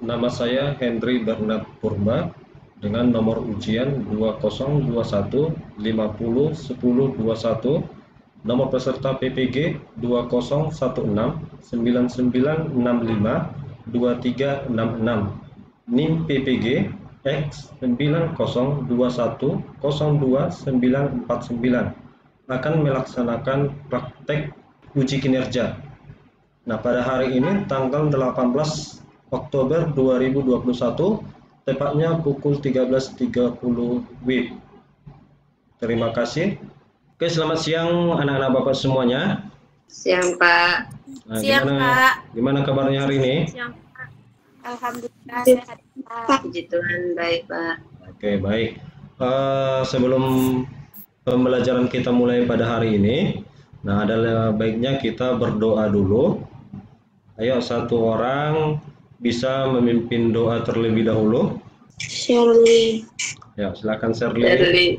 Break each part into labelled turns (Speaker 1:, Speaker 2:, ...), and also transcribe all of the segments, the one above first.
Speaker 1: Nama saya Henry Bernard Purba dengan nomor ujian 2021501021, nomor peserta PPG 201699652366, NIM PPG X90210299, akan melaksanakan praktek uji kinerja. Nah, pada hari ini tanggal 18 Oktober 2021, tepatnya pukul 13.30 WIB. Terima kasih. Oke, selamat siang anak-anak Bapak semuanya.
Speaker 2: Siang, Pak.
Speaker 1: Nah, gimana kabarnya hari ini?
Speaker 3: Siang, Pak. Alhamdulillah sehat, Pak.
Speaker 2: Puji Tuhan, baik, Pak.
Speaker 1: Oke, baik. Sebelum pembelajaran kita mulai pada hari ini, nah adalah baiknya kita berdoa dulu. Ayo, satu orang bisa memimpin doa terlebih dahulu.
Speaker 3: Shirley.
Speaker 1: Ya, silakan Shirley.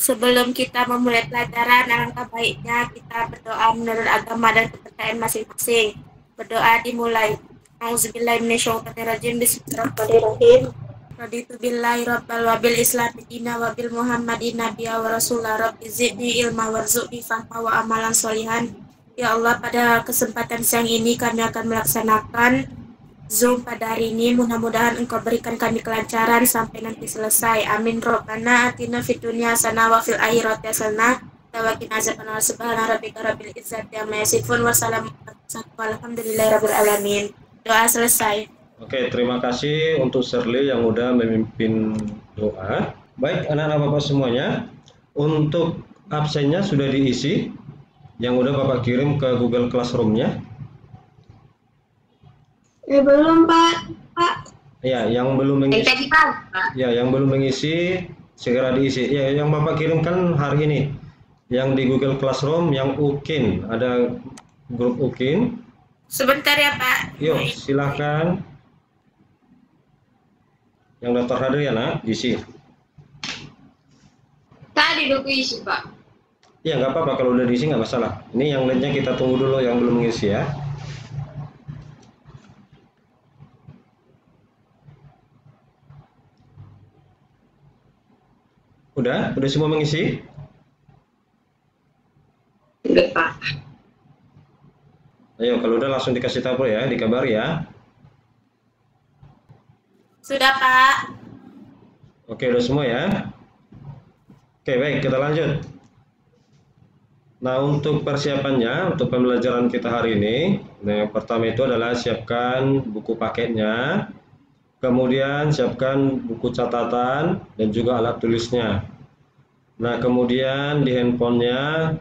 Speaker 3: Sebelum kita memulai pelajaran, alangkah baiknya kita berdoa menurut agama dan kepercayaan masing-masing. Berdoa dimulai. Auzubillahiminasyaitonirrajim. Bismillahirrahmanirrahim. Raditu billahi rabbal wabil islam dina wabil muhammadin nabiyya wa rasulah rabbi zidni ilma warzuqni fahma wa amalan sholihan. Ya Allah, pada kesempatan siang ini kami akan melaksanakan Zoom pada hari ini. Mudah-mudahan Engkau berikan kami kelancaran sampai nanti selesai. Amin. Robbana atina fid dunya hasanah wa fil akhirati hasanah wa qina azabannar. Subhana rabbika rabbil izzati amma yasifun wa salamun alhamdulillahirabbil alamin. Doa selesai.
Speaker 1: Oke, terima kasih untuk Shirley yang udah memimpin doa. Baik, anak-anak Bapak semuanya, untuk absennya sudah diisi yang udah Bapak kirim ke Google Classroom-nya.
Speaker 3: Belum, Pak.
Speaker 1: Ya, yang belum mengisi.
Speaker 2: Tadi, Pak.
Speaker 1: Ya, yang belum mengisi segera diisi. Ya, yang Bapak kirimkan hari ini. Yang di Google Classroom, yang UKIN, ada grup UKIN.
Speaker 3: Sebentar ya, Pak.
Speaker 1: Yuk, silahkan. Yang daftar hadir ya, nak, diisi.
Speaker 2: Tadi udah isi, Pak.
Speaker 1: Ya, nggak apa-apa kalau udah diisi nggak masalah. Ini yang lainnya kita tunggu dulu yang belum mengisi ya. Udah semua mengisi?
Speaker 2: Udah, Pak.
Speaker 1: Ayo, kalau udah langsung dikasih tahu ya, dikabari ya.
Speaker 3: Sudah, Pak.
Speaker 1: Oke, udah semua ya. Oke, baik, kita lanjut. Nah, untuk persiapannya, untuk pembelajaran kita hari ini, yang pertama itu adalah siapkan buku paketnya, kemudian siapkan buku catatan dan juga alat tulisnya. Nah, kemudian di handphonenya,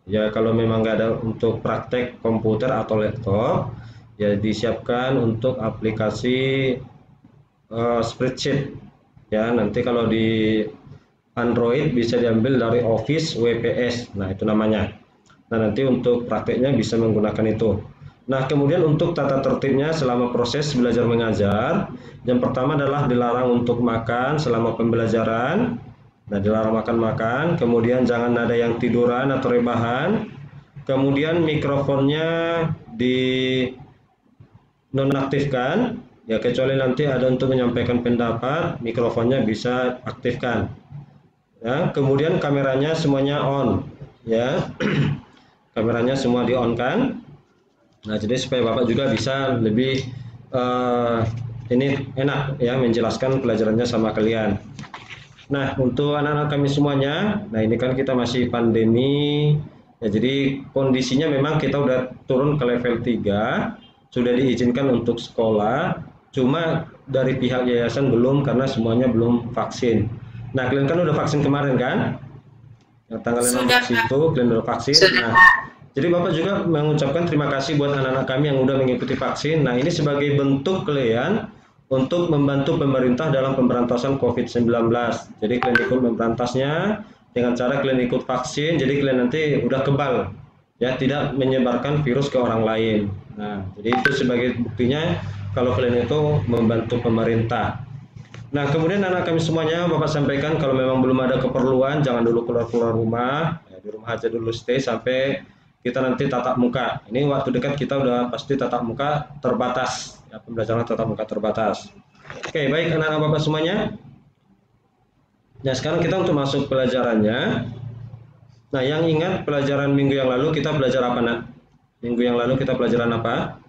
Speaker 1: ya kalau memang nggak ada untuk praktek komputer atau laptop, ya disiapkan untuk aplikasi spreadsheet. Ya, nanti kalau di Android bisa diambil dari Office WPS, nah itu namanya. Nah, nanti untuk prakteknya bisa menggunakan itu. Nah, kemudian untuk tata tertibnya selama proses belajar mengajar, yang pertama adalah dilarang untuk makan selama pembelajaran. Nah, dilarang makan-makan, kemudian jangan ada yang tiduran atau rebahan, kemudian mikrofonnya dinonaktifkan, ya kecuali nanti ada untuk menyampaikan pendapat, mikrofonnya bisa aktifkan. Ya, kemudian kameranya semuanya on, ya. Kameranya semua di on kan. Nah, jadi supaya Bapak juga bisa lebih ini enak ya menjelaskan pelajarannya sama kalian. Nah, untuk anak-anak kami semuanya, nah ini kan kita masih pandemi, ya jadi kondisinya memang kita udah turun ke level 3, sudah diizinkan untuk sekolah, cuma dari pihak yayasan belum karena semuanya belum vaksin. Nah, kalian kan udah vaksin kemarin kan? Nah, tanggal 16 itu kalian udah vaksin. Nah, jadi Bapak juga mengucapkan terima kasih buat anak-anak kami yang udah mengikuti vaksin. Nah, ini sebagai bentuk kalian untuk membantu pemerintah dalam pemberantasan COVID-19. Jadi kalian ikut memberantasnya dengan cara kalian ikut vaksin, jadi kalian nanti udah kebal, ya tidak menyebarkan virus ke orang lain. Nah, jadi itu sebagai buktinya kalau kalian itu membantu pemerintah. Nah, kemudian anak kami semuanya, Bapak sampaikan kalau memang belum ada keperluan, jangan dulu keluar-keluar rumah, ya, di rumah aja dulu stay sampai kita nanti tatap muka. Ini waktu dekat kita udah pasti tatap muka terbatas, ya, pembelajaran tatap muka terbatas. Oke, baik anak-anak Bapak semuanya. Nah, sekarang kita untuk masuk pelajarannya. Nah, yang ingat pelajaran minggu yang lalu kita belajar apa, Nak? Minggu yang lalu kita pelajaran apa?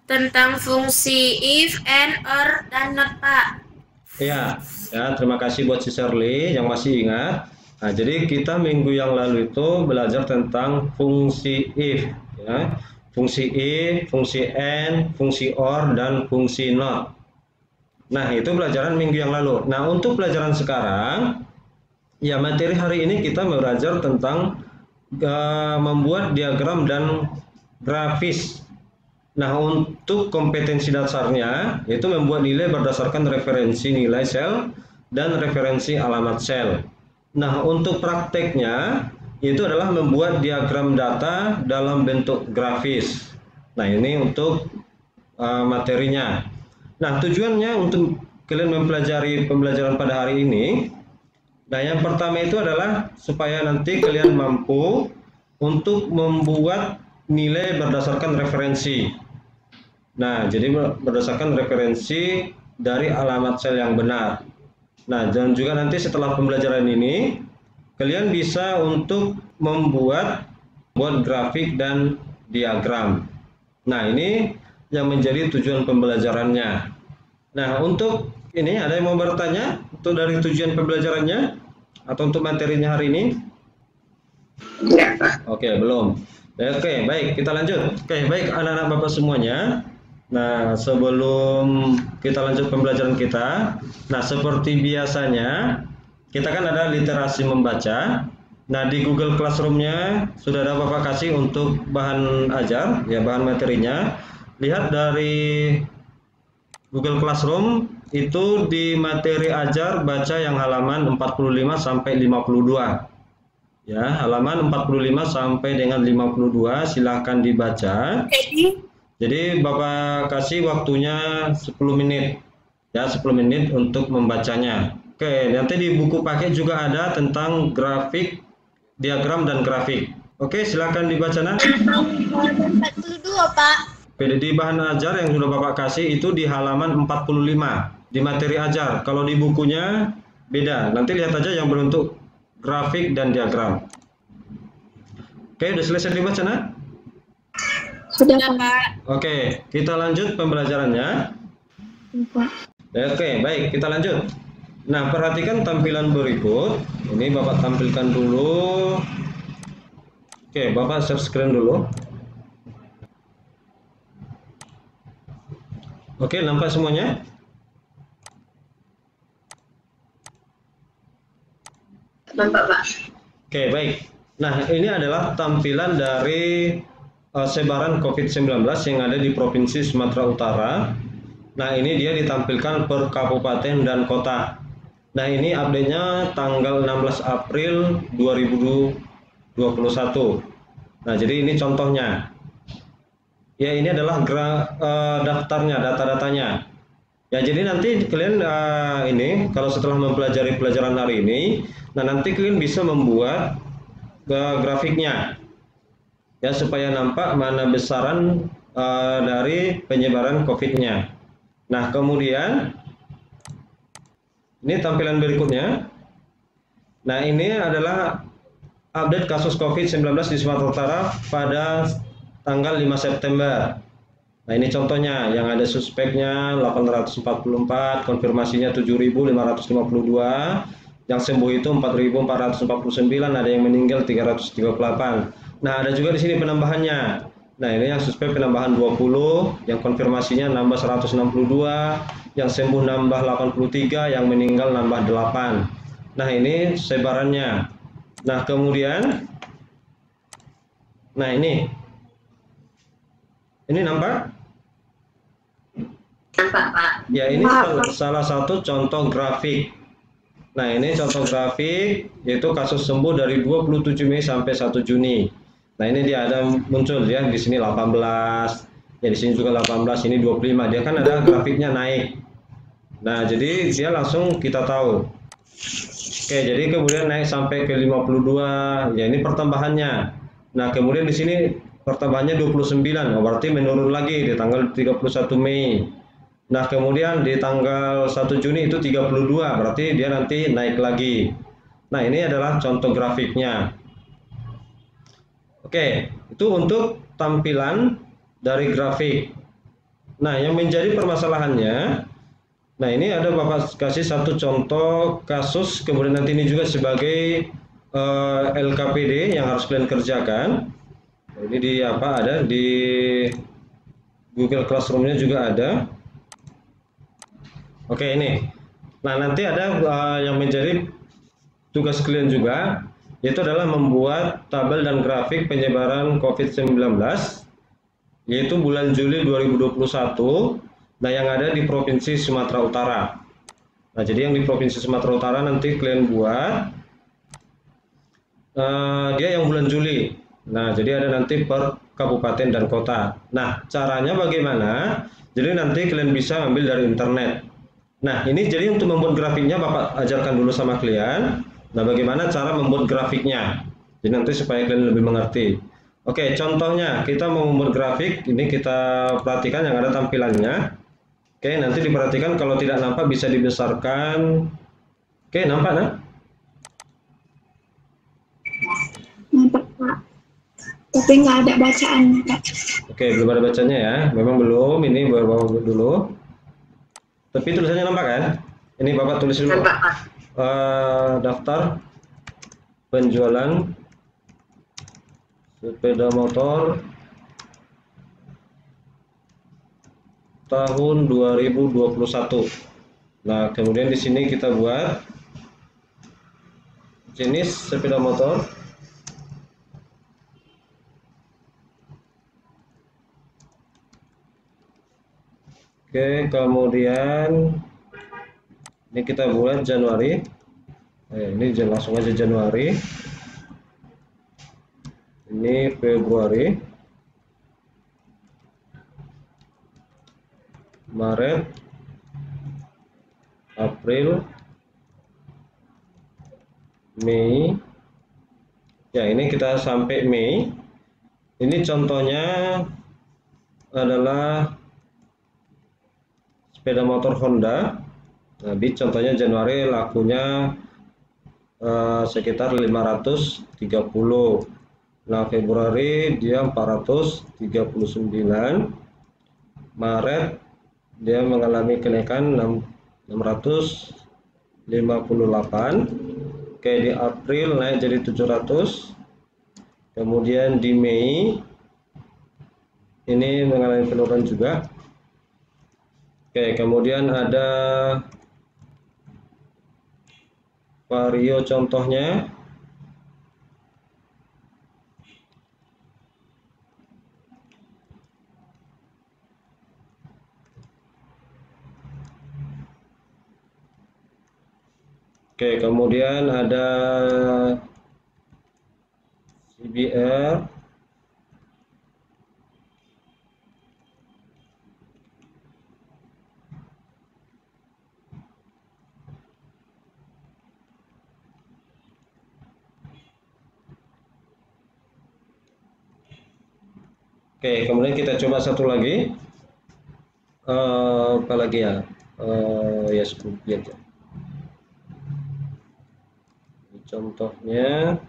Speaker 3: Tentang fungsi if, and, or, dan not, Pak.
Speaker 1: Iya, ya, terima kasih buat si Shirley yang masih ingat. Nah, jadi kita minggu yang lalu itu belajar tentang fungsi if, ya. Fungsi if, fungsi and, fungsi or, dan fungsi not. Nah, itu pelajaran minggu yang lalu. Nah, untuk pelajaran sekarang, ya materi hari ini kita belajar tentang membuat diagram dan grafis. Nah, untuk kompetensi dasarnya itu membuat nilai berdasarkan referensi nilai sel dan referensi alamat sel. Nah, untuk prakteknya itu adalah membuat diagram data dalam bentuk grafis. Nah, ini untuk materinya. Nah, tujuannya untuk kalian mempelajari pembelajaran pada hari ini. Nah, yang pertama itu adalah supaya nanti kalian mampu untuk membuat nilai berdasarkan referensi. Nah, jadi berdasarkan referensi dari alamat sel yang benar. Nah, dan juga nanti setelah pembelajaran ini, kalian bisa untuk membuat grafik dan diagram. Nah, ini yang menjadi tujuan pembelajarannya. Nah, untuk ini ada yang mau bertanya untuk dari tujuan pembelajarannya atau untuk materinya hari ini?
Speaker 2: Enggak, Pak.
Speaker 1: Oke, belum. Oke, baik, kita lanjut. Oke, baik anak-anak Bapak semuanya. Nah, sebelum kita lanjut pembelajaran kita, nah seperti biasanya kita kan ada literasi membaca. Nah, di Google Classroom-nya sudah ada Bapak kasih untuk bahan ajar, ya bahan materinya. Lihat dari Google Classroom itu di materi ajar baca yang halaman 45 sampai 52. Ya, halaman 45 sampai dengan 52 silakan dibaca. Jadi Bapak kasih waktunya 10 menit. Ya, 10 menit untuk membacanya. Oke, nanti di buku paket juga ada tentang grafik, diagram dan grafik. Oke, silakan dibaca, Nak.
Speaker 3: 42, Pak.
Speaker 1: Di bahan ajar yang sudah Bapak kasih itu di halaman 45 di materi ajar. Kalau di bukunya beda. Nanti lihat aja yang berbentuk grafik dan diagram. Oke, udah selesai dibaca, Nak?
Speaker 3: Sudah, Pak.
Speaker 1: Oke, kita lanjut pembelajarannya. Oke, baik, kita lanjut. Nah, perhatikan tampilan berikut. Ini Bapak tampilkan dulu. Oke, Bapak share screen dulu. Oke, nampak semuanya?
Speaker 2: Nampak, Pak.
Speaker 1: Oke, baik. Nah, ini adalah tampilan dari sebaran COVID-19 yang ada di Provinsi Sumatera Utara. Nah, ini dia ditampilkan per kabupaten dan kota. Nah, ini update-nya tanggal 16 April 2021. Nah, jadi ini contohnya. Ya, ini adalah daftarnya, data-datanya. Ya, jadi nanti kalian ini kalau setelah mempelajari pelajaran hari ini, nah nanti kalian bisa membuat grafiknya. Ya, supaya nampak mana besaran dari penyebaran COVID-nya. Nah, kemudian ini tampilan berikutnya. Nah, ini adalah update kasus COVID-19 di Sumatera Utara pada tanggal 5 September. Nah, ini contohnya yang ada suspeknya 844, konfirmasinya 7.552, yang sembuh itu 4.449, ada yang meninggal 338. Nah, ada juga di sini penambahannya. Nah, ini yang suspek penambahan 20, yang konfirmasinya nambah 162, yang sembuh nambah 83, yang meninggal nambah 8. Nah, ini sebarannya. Nah, kemudian nah ini nampak?
Speaker 2: Nampak, Pak.
Speaker 1: Ya, ini salah satu contoh grafik. Nah, ini contoh grafik yaitu kasus sembuh dari 27 Mei sampai 1 Juni. Nah, ini dia ada muncul ya di sini 18. Ya, di sini juga 18, ini 25. Dia kan ada grafiknya naik. Nah, jadi dia langsung kita tahu. Oke, jadi kemudian naik sampai ke 52. Ya, ini pertambahannya. Nah, kemudian di sini pertambahannya 29, oh, berarti menurun lagi di tanggal 31 Mei. Nah, kemudian di tanggal 1 Juni itu 32, berarti dia nanti naik lagi. Nah, ini adalah contoh grafiknya. Oke, itu untuk tampilan dari grafik. Nah, yang menjadi permasalahannya, nah ini ada Bapak kasih satu contoh kasus, kemudian nanti ini juga sebagai LKPD yang harus kalian kerjakan. Ini di apa ada di Google Classroom-nya juga ada. Oke, ini. Nah, nanti ada yang menjadi tugas kalian juga, yaitu adalah membuat tabel dan grafik penyebaran COVID-19, yaitu bulan Juli 2021, nah yang ada di Provinsi Sumatera Utara. Nah, jadi yang di Provinsi Sumatera Utara nanti kalian buat, dia yang bulan Juli. Nah, jadi ada nanti per kabupaten dan kota. Nah, caranya bagaimana? Jadi nanti kalian bisa ambil dari internet. Nah, ini jadi untuk membuat grafiknya Bapak ajarkan dulu sama kalian. Nah, bagaimana cara membuat grafiknya? Jadi nanti supaya kalian lebih mengerti. Oke, contohnya kita mau membuat grafik. Ini kita perhatikan yang ada tampilannya. Oke, nanti diperhatikan kalau tidak nampak bisa dibesarkan. Oke, nampak nah?
Speaker 2: Nampak Pak. Tapi nggak ada bacaan Pak.
Speaker 1: Oke, belum ada bacanya ya. Memang belum. Ini baru dulu. Tapi tulisannya nampak kan? Ini Bapak tulis dulu.
Speaker 2: Nampak Pak.
Speaker 1: Daftar penjualan sepeda motor tahun 2021. Nah, kemudian di sini kita buat jenis sepeda motor, oke, kemudian ini kita buat Januari. Ini langsung aja Januari. Ini Februari, Maret, April, Mei. Ya, ini kita sampai Mei. Ini contohnya adalah sepeda motor Honda. Nah, di contohnya Januari lakunya sekitar 530. Nah, Februari dia 439. Maret dia mengalami kenaikan 658. Oke, di April naik jadi 700. Kemudian di Mei ini mengalami penurunan juga. Oke, kemudian ada vario contohnya. Oke, kemudian ada CBR. Oke, kemudian kita coba satu lagi. Apa lagi ya? Ya, Scoopy aja. Contohnya.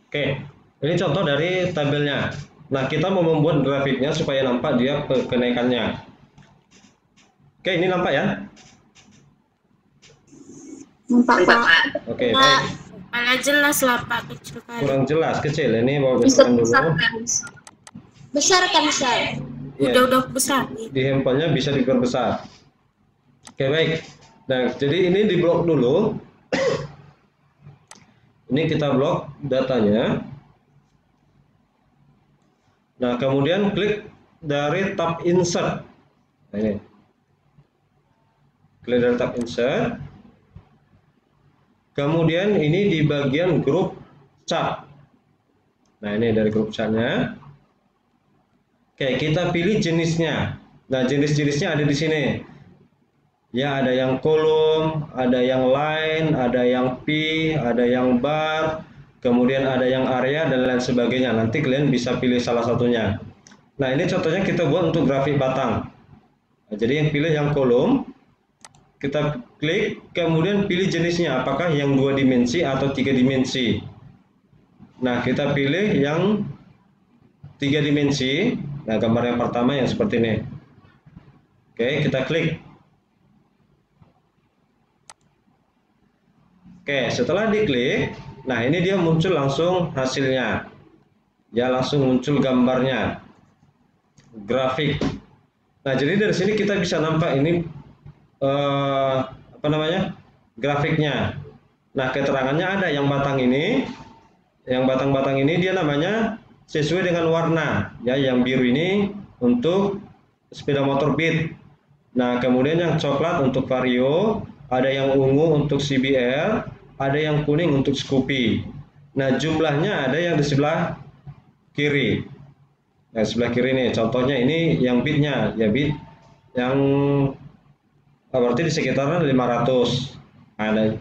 Speaker 1: Oke, ini contoh dari tabelnya. Nah, kita mau membuat grafiknya supaya nampak dia kenaikannya. Oke, ini nampak ya?
Speaker 2: Nampak Pak.
Speaker 1: Oke, baik.
Speaker 3: Malah jelas lah Pak, kecil kali.
Speaker 1: Kurang jelas, kecil. Ini mau
Speaker 2: Bisa
Speaker 1: besarkan dulu.
Speaker 2: besarkan besar.
Speaker 1: Ya,
Speaker 3: Udah besar.
Speaker 1: di handphonenya bisa diperbesar. Oke, baik. Nah, jadi ini di blok dulu. Ini kita blok datanya. Nah, kemudian klik dari tab insert. Nah, ini. Klik dari tab insert. Kemudian ini di bagian grup chat. Nah, ini dari grup chatnya. Oke, Oke, kita pilih jenisnya. Nah, jenis-jenisnya ada di sini. Ya, ada yang kolom, ada yang line, ada yang P, ada yang bar, kemudian ada yang area dan lain sebagainya. Nanti kalian bisa pilih salah satunya. Nah, ini contohnya kita buat untuk grafik batang. Nah, jadi yang pilih yang kolom, kita klik, kemudian pilih jenisnya, apakah yang 2 dimensi atau 3 dimensi. Nah, kita pilih yang 3 dimensi. Nah, gambar yang pertama yang seperti ini. Oke, kita klik. Oke, setelah diklik, nah ini dia muncul langsung hasilnya. Ya, langsung muncul gambarnya. Grafik. Nah, jadi dari sini kita bisa nampak ini grafiknya. Nah, keterangannya ada yang batang ini, yang batang-batang ini dia namanya sesuai dengan warna. Ya, yang biru ini untuk sepeda motor Beat. Nah, kemudian yang coklat untuk Vario, ada yang ungu untuk CBR, ada yang kuning untuk Scoopy. Nah, jumlahnya ada yang di sebelah kiri. Nah, sebelah kiri nih, contohnya ini yang Beat-nya, ya Beat yang berarti di sekitaran 500. Nah,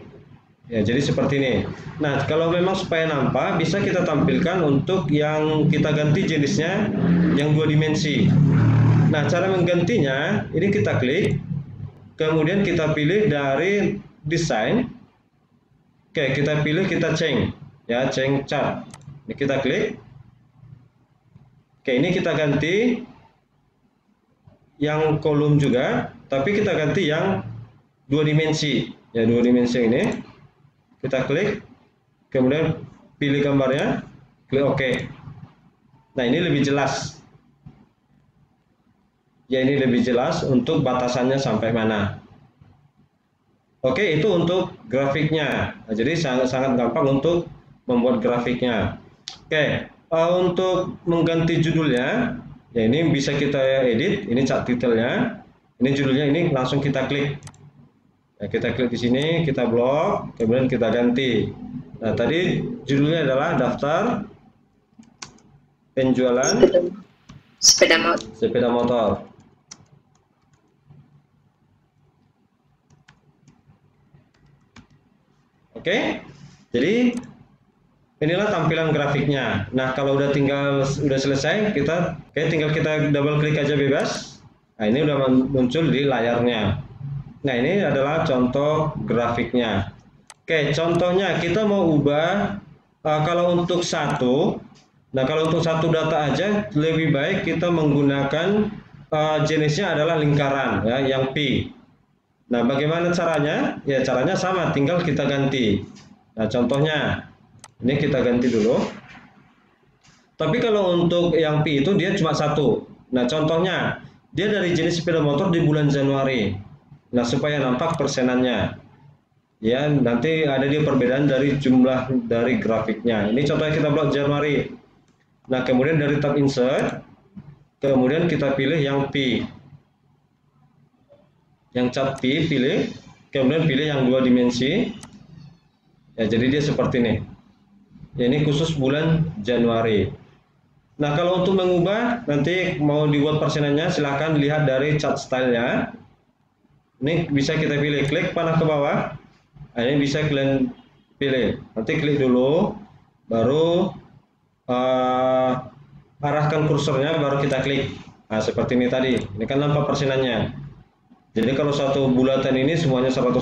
Speaker 1: ya, jadi seperti ini. Nah, kalau memang supaya nampak, bisa kita tampilkan untuk yang kita ganti jenisnya yang 2 dimensi. Nah, cara menggantinya, ini kita klik, kemudian kita pilih dari desain. Oke, kita pilih, kita change, ya, change chart. Ini kita klik. Oke, ini kita ganti yang kolom juga, tapi kita ganti yang 2 dimensi. Ya, 2 dimensi ini. Kita klik, kemudian pilih gambarnya, klik OK. Nah, ini lebih jelas. Ya, ini lebih jelas untuk batasannya sampai mana. Oke, itu untuk grafiknya. Nah, jadi sangat gampang untuk membuat grafiknya. Oke, untuk mengganti judulnya, ya ini bisa kita edit. Ini cat detailnya. Ini judulnya, ini langsung kita klik. Nah, kita klik di sini, kita blok, kemudian kita ganti. Nah, tadi judulnya adalah daftar penjualan sepeda motor. Oke, jadi inilah tampilan grafiknya. Nah, kalau udah selesai, tinggal kita double klik aja bebas. Nah, ini udah muncul di layarnya. Nah, ini adalah contoh grafiknya. Oke, contohnya kita mau ubah kalau untuk satu data aja lebih baik kita menggunakan jenisnya adalah lingkaran, ya, yang P. Nah, bagaimana caranya? Ya, caranya sama, tinggal kita ganti. Nah, contohnya, ini kita ganti dulu. Tapi kalau untuk yang P itu dia cuma satu. Nah, contohnya, dia dari jenis sepeda motor di bulan Januari. Nah, supaya nampak persenannya. Ya, nanti ada dia perbedaan dari jumlah dari grafiknya. Ini contohnya kita blok Januari. Nah, kemudian dari tab Insert, kemudian kita pilih yang P. Yang cat P pilih, kemudian pilih yang 2 dimensi. Ya, jadi dia seperti ini. Ya, ini khusus bulan Januari. Nah, kalau untuk mengubah, nanti mau dibuat persenannya, silahkan lihat dari cat stylenya. Ini bisa kita pilih, klik panah ke bawah. Nah, ini bisa kalian pilih. Nanti klik dulu, baru arahkan kursornya, baru kita klik. Nah, seperti ini tadi. Ini kan nampak persenannya. Jadi kalau satu bulatan ini semuanya 100%.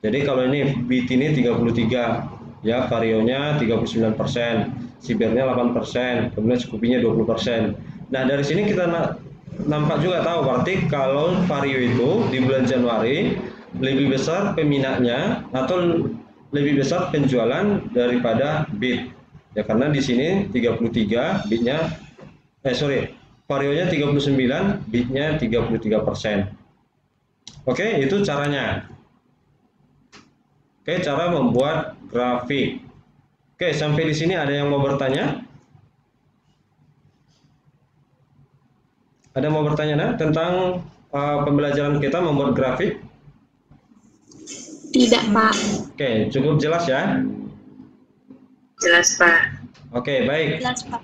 Speaker 1: Jadi kalau ini Beat ini 33, ya, Varionya 39%, CBR-nya 8%, kemudian Scoopy-nya 20%. Nah, dari sini kita nampak juga tahu berarti kalau Vario itu di bulan Januari lebih besar peminatnya atau lebih besar penjualan daripada Beat. Ya, karena di sini 33, Beat-nya Varionya 39, Beat-nya 33%. Oke, itu caranya. Oke, cara membuat grafik. Oke, sampai di sini ada yang mau bertanya? Ada mau bertanya, nah, tentang pembelajaran kita membuat grafik?
Speaker 2: Tidak, Pak.
Speaker 1: Oke, cukup jelas ya?
Speaker 4: Jelas, Pak.
Speaker 1: Oke, baik.
Speaker 3: Jelas, Pak.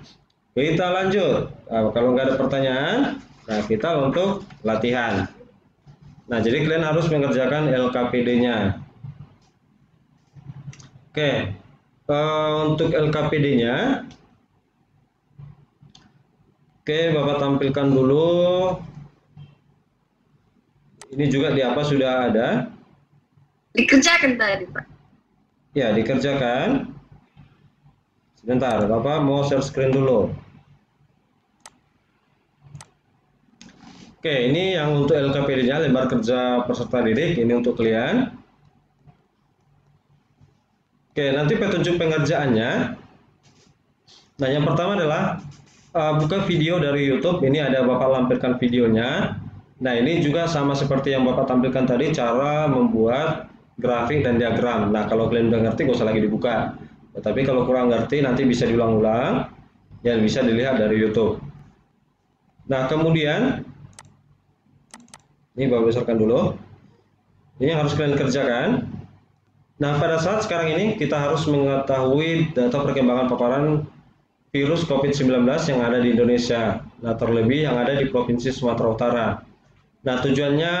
Speaker 1: Kita lanjut. Nah, kalau nggak ada pertanyaan, nah kita untuk latihan. Nah, jadi kalian harus mengerjakan LKPD-nya. Oke, untuk LKPD-nya, oke, Bapak tampilkan dulu. Ini juga di apa sudah ada?
Speaker 4: Dikerjakan tadi, Pak.
Speaker 1: Ya, dikerjakan. Sebentar, Bapak mau share screen dulu. Oke, ini yang untuk LKPD-nya, lembar kerja peserta didik, ini untuk kalian. Oke, nanti petunjuk pengerjaannya. Nah, yang pertama adalah buka video dari YouTube. Ini ada Bapak lampirkan videonya. Nah, ini juga sama seperti yang Bapak tampilkan tadi, cara membuat grafik dan diagram. Nah, kalau kalian udah ngerti, nggak usah lagi dibuka. Tetapi kalau kurang ngerti, nanti bisa diulang-ulang, yang bisa dilihat dari YouTube. Nah, kemudian, ini Bapak besarkan dulu. Ini yang harus kalian kerjakan. Nah, pada saat sekarang ini, kita harus mengetahui data perkembangan paparan virus COVID-19 yang ada di Indonesia. Nah, terlebih yang ada di Provinsi Sumatera Utara. Nah, tujuannya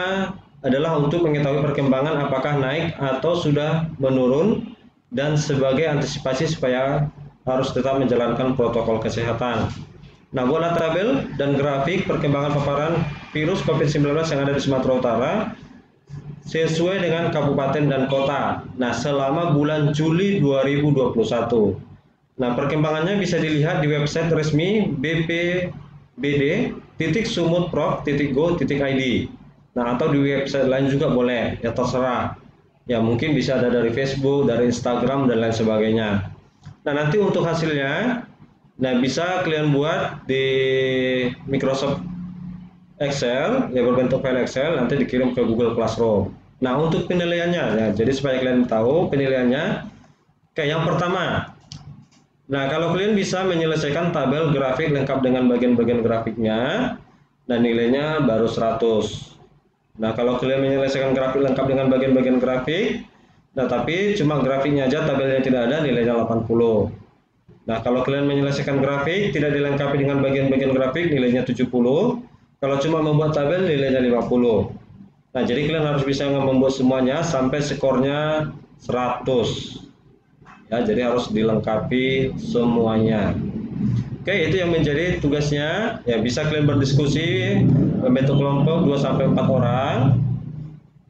Speaker 1: adalah untuk mengetahui perkembangan apakah naik atau sudah menurun, dan sebagai antisipasi supaya harus tetap menjalankan protokol kesehatan. Nah, buatlah tabel dan grafik perkembangan paparan virus COVID-19 yang ada di Sumatera Utara sesuai dengan kabupaten dan kota. Nah, selama bulan Juli 2021. Nah, perkembangannya bisa dilihat di website resmi bpbd.sumutprov.go.id. Nah, atau di website lain juga boleh, ya terserah. Ya, mungkin bisa ada dari Facebook, dari Instagram, dan lain sebagainya. Nah, nanti untuk hasilnya, nah bisa kalian buat di Microsoft Excel, ya berbentuk file Excel, nanti dikirim ke Google Classroom. Nah, untuk penilaiannya, ya, jadi supaya kalian tahu penilaiannya, kayak yang pertama. Nah, kalau kalian bisa menyelesaikan tabel grafik lengkap dengan bagian-bagian grafiknya, dan nilainya baru 100. Nah, kalau kalian menyelesaikan grafik lengkap dengan bagian-bagian grafik, nah tapi cuma grafiknya aja, tabelnya tidak ada, nilainya 80. Nah, kalau kalian menyelesaikan grafik, tidak dilengkapi dengan bagian-bagian grafik, nilainya 70. Kalau cuma membuat tabel, nilainya 50. Nah, jadi kalian harus bisa membuat semuanya sampai skornya 100. Ya, jadi harus dilengkapi semuanya. Oke, itu yang menjadi tugasnya. Ya, bisa kalian berdiskusi, membentuk kelompok 2-4 orang.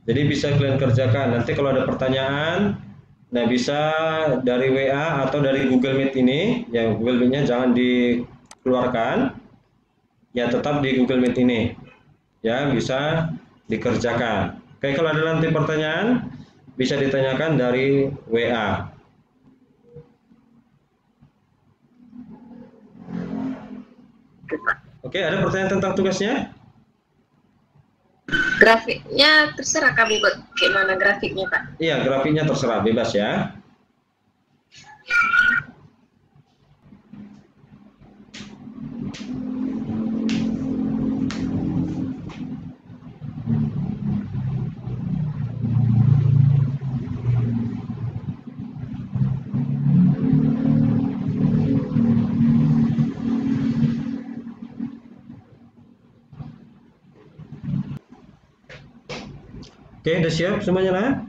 Speaker 1: Jadi bisa kalian kerjakan. Nanti kalau ada pertanyaan, nah bisa dari WA atau dari Google Meet ini. Ya, Google Meet-nya jangan dikeluarkan. Ya, tetap di Google Meet ini. Ya, bisa dikerjakan. Oke, kalau ada nanti pertanyaan, bisa ditanyakan dari WA. Oke, ada pertanyaan tentang tugasnya?
Speaker 4: Grafiknya terserah kami buat gimana grafiknya, Pak.
Speaker 1: Iya, grafiknya terserah, bebas ya. Oke, udah siap semuanya lah?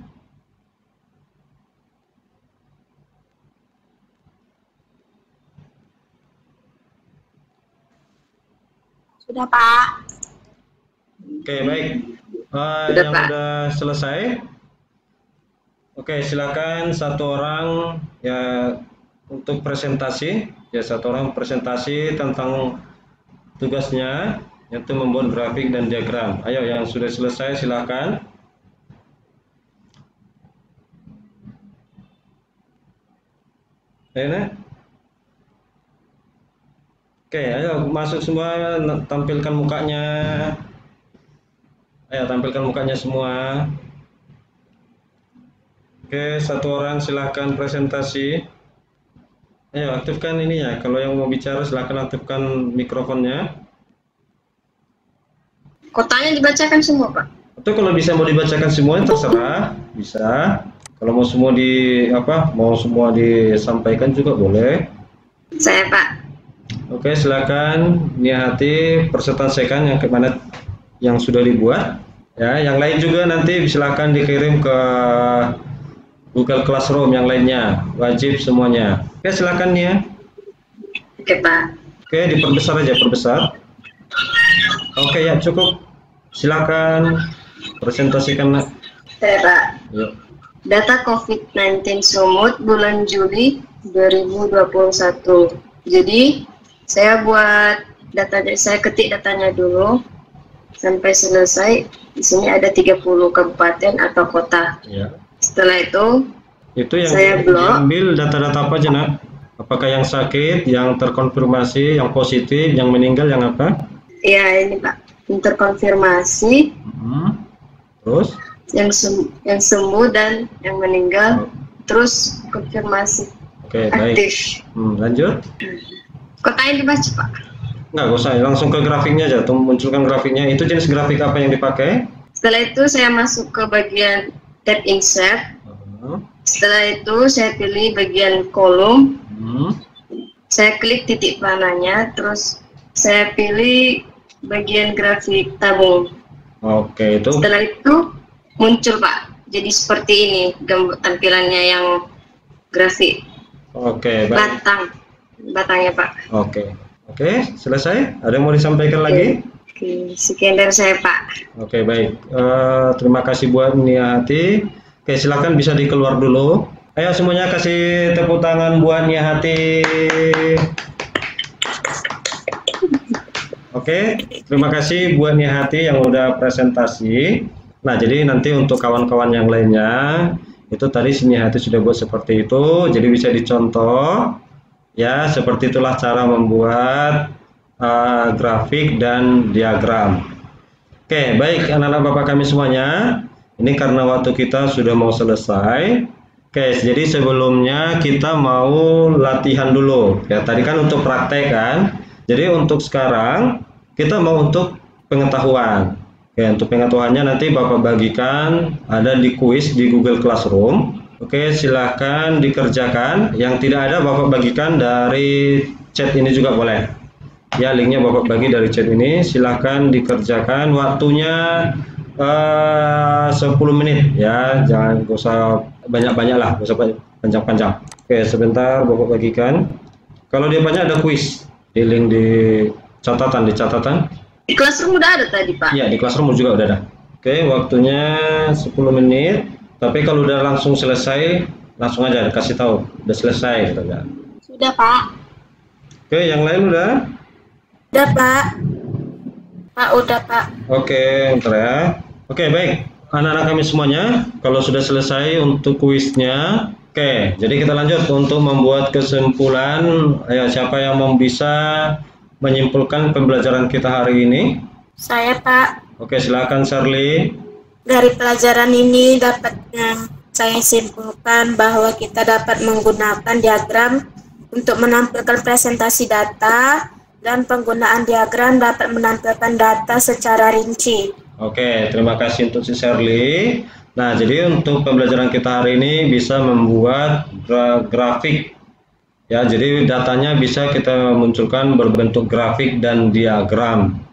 Speaker 3: Sudah, Pak.
Speaker 1: Oke, baik.
Speaker 4: Sudah,
Speaker 1: Yang
Speaker 4: Pak.
Speaker 1: udah selesai. Oke, silakan satu orang ya untuk presentasi. Ya, satu orang presentasi tentang tugasnya, yaitu membuat grafik dan diagram. Ayo, yang sudah selesai silakan. Ayo, oke, ayo masuk semua, tampilkan mukanya. Ayo tampilkan mukanya semua. Oke, satu orang silahkan presentasi. Ayo aktifkan ininya. Kalau yang mau bicara silahkan aktifkan mikrofonnya.
Speaker 4: Kotanya dibacakan semua, Pak.
Speaker 1: Atau kalau bisa mau dibacakan semuanya terserah, bisa. Kalau mau semua mau semua disampaikan juga boleh.
Speaker 4: Saya, Pak.
Speaker 1: Oke, silakan Niati presentasikan yang kemana yang sudah dibuat. Ya, yang lain juga nanti silakan dikirim ke Google Classroom yang lainnya, wajib semuanya. Oke, silakan Nia.
Speaker 4: Oke, Pak.
Speaker 1: Oke, diperbesar aja, perbesar. Oke ya, cukup. Silakan presentasikan.
Speaker 4: Saya, Pak.
Speaker 1: Yuk.
Speaker 4: Data COVID-19 Sumut bulan Juli 2021. Jadi, saya buat datanya, saya ketik datanya dulu sampai selesai. Di sini ada 30 kabupaten atau kota.
Speaker 1: Ya.
Speaker 4: Setelah itu
Speaker 1: yang
Speaker 4: saya blok.
Speaker 1: diambil data-data apa aja, Nak? Apakah yang sakit, yang terkonfirmasi, yang positif, yang meninggal, yang apa?
Speaker 4: Ya, ini Pak, yang terkonfirmasi,
Speaker 1: terus
Speaker 4: yang sembuh dan yang meninggal, terus konfirmasi.
Speaker 1: Oke,
Speaker 4: aktif.
Speaker 1: Baik. Lanjut.
Speaker 4: Kotanya dibaca, Pak?
Speaker 1: Nggak usah, langsung ke grafiknya aja, munculkan grafiknya. Itu jenis grafik apa yang dipakai?
Speaker 4: Setelah itu saya masuk ke bagian tab insert. Setelah itu saya pilih bagian kolom. Saya klik titik panahnya, terus saya pilih bagian grafik tabung.
Speaker 1: Oke, itu.
Speaker 4: Setelah itu muncul, Pak. Jadi seperti ini gambar tampilannya yang grafik.
Speaker 1: Oke, baik.
Speaker 4: Batangnya, Pak.
Speaker 1: Oke, selesai. Ada yang mau disampaikan lagi?
Speaker 4: Oke, sekian dari saya, Pak.
Speaker 1: Oke, baik. Terima kasih buat Niati. Oke, silakan bisa dikeluar dulu. Ayo semuanya kasih tepuk tangan buat Niati. Oke, terima kasih buat Niati yang udah presentasi. Nah, jadi nanti untuk kawan-kawan yang lainnya, itu tadi si Niati sudah buat seperti itu, jadi bisa dicontoh. Ya, seperti itulah cara membuat grafik dan diagram. Oke, baik anak-anak Bapak kami semuanya. Ini karena waktu kita sudah mau selesai. Oke, jadi sebelumnya kita mau latihan dulu. Ya, tadi kan untuk praktek kan. Jadi untuk sekarang kita mau untuk pengetahuan. Oke, untuk pengetahuannya nanti Bapak bagikan ada di kuis di Google Classroom. Oke, silahkan dikerjakan. Yang tidak ada Bapak bagikan dari chat ini juga boleh. Ya, linknya Bapak bagi dari chat ini. Silahkan dikerjakan. Waktunya 10 menit ya. Jangan usah banyak-banyak lah, usah panjang-panjang. Oke, sebentar Bapak bagikan. Kalau dia banyak ada kuis. Di link di catatan.
Speaker 4: Di Classroom udah ada tadi, Pak.
Speaker 1: Iya, di Classroom juga udah ada. Oke, waktunya 10 menit. Tapi kalau udah langsung selesai, langsung aja kasih tahu udah selesai gitu kan.
Speaker 3: Sudah, Pak.
Speaker 1: Oke, yang lain udah?
Speaker 3: Udah, Pak. Pak, udah, Pak.
Speaker 1: Oke, bentar ya. Oke, baik. Anak-anak kami semuanya, kalau sudah selesai untuk kuisnya, oke, jadi kita lanjut untuk membuat kesimpulan. Ayo, siapa yang mau bisa menyimpulkan pembelajaran kita hari ini?
Speaker 3: Saya, Pak.
Speaker 1: Oke, silakan Shirley.
Speaker 3: Dari pelajaran ini dapatnya saya simpulkan bahwa kita dapat menggunakan diagram untuk menampilkan presentasi data, dan penggunaan diagram dapat menampilkan data secara rinci.
Speaker 1: Oke, terima kasih untuk si Shirley. Nah, jadi untuk pembelajaran kita hari ini bisa membuat grafik. Ya, jadi datanya bisa kita munculkan berbentuk grafik dan diagram.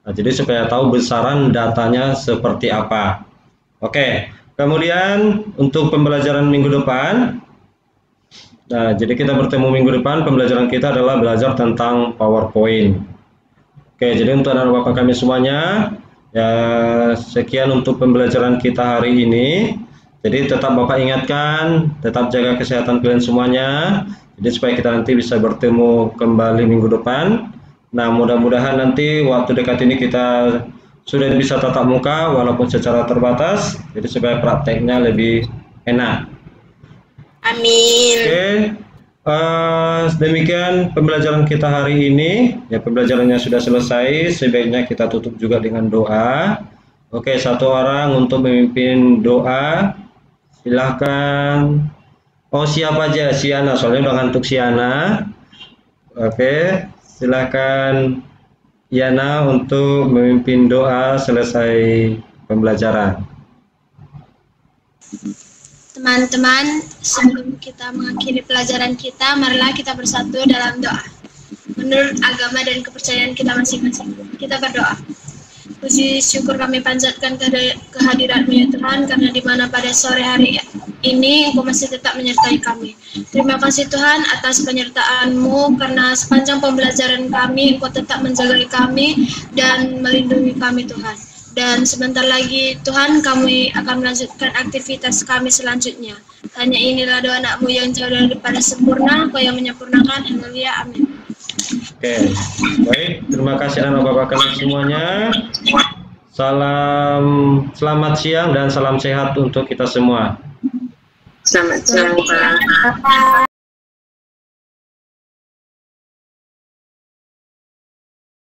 Speaker 1: Nah, jadi supaya tahu besaran datanya seperti apa. Oke, kemudian untuk pembelajaran minggu depan. Nah, jadi kita bertemu minggu depan, pembelajaran kita adalah belajar tentang PowerPoint. Oke, jadi untuk anak bapak kami semuanya, ya sekian untuk pembelajaran kita hari ini. Jadi tetap Bapak ingatkan, tetap jaga kesehatan kalian semuanya. Jadi supaya kita nanti bisa bertemu kembali minggu depan. Nah, mudah-mudahan nanti waktu dekat ini kita sudah bisa tatap muka walaupun secara terbatas. Jadi supaya prakteknya lebih enak.
Speaker 3: Amin.
Speaker 1: Oke, demikian pembelajaran kita hari ini. Ya, pembelajarannya sudah selesai. Sebaiknya kita tutup juga dengan doa. Oke, satu orang untuk memimpin doa. Silahkan. Oh, siapa aja? Siana, soalnya udah ngantuk Siana. Oke, silahkan Yana untuk memimpin doa selesai pembelajaran.
Speaker 2: Teman-teman, sebelum kita mengakhiri pelajaran kita, marilah kita bersatu dalam doa.
Speaker 5: menurut agama dan kepercayaan kita masing-masing. Kita berdoa. Puji syukur kami panjatkan kehadirat-Mu ya Tuhan, karena di mana pada sore hari ini Engkau masih tetap menyertai kami. Terima kasih Tuhan atas penyertaan-Mu, karena sepanjang pembelajaran kami Engkau tetap menjaga kami dan melindungi kami Tuhan. Dan sebentar lagi Tuhan kami akan melanjutkan aktivitas kami selanjutnya. Hanya inilah doa anak-Mu yang jauh daripada sempurna, Kau yang menyempurnakan. Haleluya, amin.
Speaker 1: Oke, baik. Terima kasih anak bapak kalian semuanya. Selamat siang dan salam sehat untuk kita semua.
Speaker 4: Selamat siang, Pak.